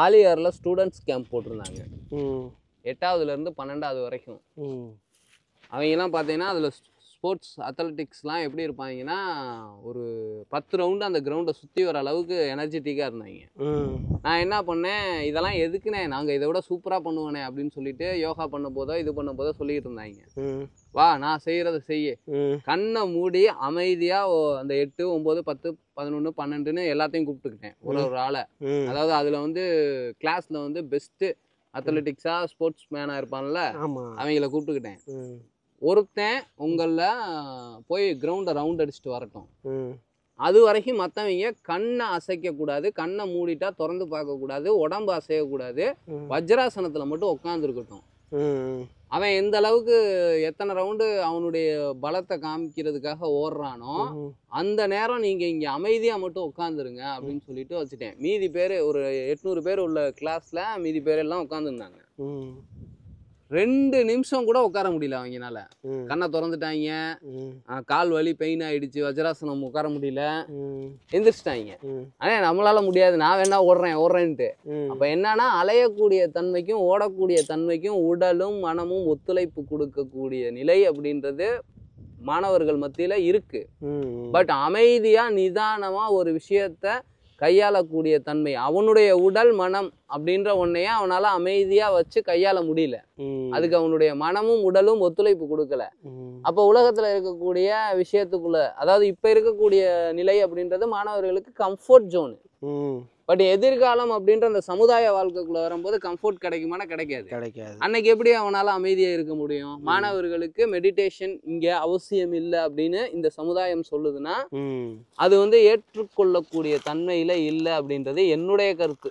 ஆலியாரில் students camp போட்டிருந்தாங்க. 8ஆவதுலேருந்து 12ஆவது வரைக்கும். அவங்கெல்லாம் பார்த்தீங்கன்னா அதில் ஸ்போர்ட்ஸ் அத்லெட்டிக்ஸ்லாம் எப்படி இருப்பாங்கன்னா ஒரு 10 ரவுண்டு அந்த கிரவுண்டை சுற்றி வர அளவுக்கு எனர்ஜெட்டிக்காக இருந்தாங்க. நான் என்ன பண்ணேன், இதெல்லாம் எதுக்குண்ணே, நாங்கள் இதை விட சூப்பராக பண்ணுவோனே அப்படின்னு சொல்லிட்டு யோகா பண்ண போதோ இது பண்ண போதோ சொல்லிட்டு இருந்தாங்க. வா நான் செய்கிறத செய்ய, கண்ணை மூடி அமைதியாக அந்த 8, 9, 10, 11, 12ன்னு எல்லாத்தையும் கூப்பிட்டுக்கிட்டேன் ஒரு ஆளை. அதாவது அதில் வந்து கிளாஸில் வந்து பெஸ்ட்டு அத்லெட்டிக்ஸாக ஸ்போர்ட்ஸ் மேனாக இருப்பான்ல, அவங்கள கூப்பிட்டுக்கிட்டேன். ஒருத்தன் உங்களில் போய் கிரவுண்டை ரவுண்ட் அடிச்சுட்டு வரட்டும், அது வரைக்கும் மற்றவங்க கண்ணை அசைக்கக்கூடாது, கண்ணை மூடிட்டா திறந்து பார்க்கக்கூடாது, உடம்பு அசையக்கூடாது, வஜ்ராசனத்தில் மட்டும் உட்காந்துருக்கட்டும். அவன் எந்த அளவுக்கு எத்தனை ரவுண்டு அவனுடைய பலத்தை காமிக்கிறதுக்காக ஓடுறானோ அந்த நேரம் நீங்கள் இங்கே அமைதியாக மட்டும் உட்காந்துருங்க அப்படின்னு சொல்லிட்டு வச்சுட்டேன். மீதி பேர் ஒரு 800 பேர் உள்ள கிளாஸில் மீதி பேர் எல்லாம் உட்காந்துருந்தாங்க. 2 நிமிஷம் கூட உட்கார முடியல அவங்கனால. கண்ணை திறந்துட்டாங்க, கால் வலி பெயின் ஆயிடுச்சு, வஜ்ராசனம் உட்கார முடியல, எந்திரிச்சிட்டாங்க. ஆனால் நம்மளால முடியாது, நான் வேணா ஓடுறேன்ட்டு. அப்போ என்னன்னா அலையக்கூடிய தன்மைக்கும் ஓடக்கூடிய தன்மைக்கும் உடலும் மனமும் ஒத்துழைப்பு கொடுக்கக்கூடிய நிலை அப்படின்றது மாணவர்கள் மத்தியில் இருக்கு. பட் அமைதியா நிதானமா ஒரு விஷயத்த கையாளக்கூடிய தன்மை, அவனுடைய உடல் மனம் அப்படின்ற ஒன்னையே அவனால அமைதியா வச்சு கையாள முடியல. அதுக்கு அவனுடைய மனமும் உடலும் ஒத்துழைப்பு கொடுக்கல. அப்போ உலகத்துல இருக்கக்கூடிய விஷயத்துக்குள்ள, அதாவது இப்ப இருக்கக்கூடிய நிலை அப்படின்றது மாணவர்களுக்கு கம்ஃபர்ட் ஜோனு. பட் எதிர்காலம் அப்படின்ற அந்த சமுதாய வாழ்க்கைக்குள்ள வரும்போது கம்ஃபர்ட் கிடைக்குமானா கிடைக்காது. அன்னைக்கு எப்படி அவனால அமைதியா இருக்க முடியும்? மாணவர்களுக்கு மெடிடேஷன் இங்க அவசியம் இல்லை அப்படின்னு இந்த சமுதாயம் சொல்லுதுன்னா அது வந்து ஏற்றுக்கொள்ளக்கூடிய தன்மையில இல்லை அப்படின்றது என்னுடைய கருத்து.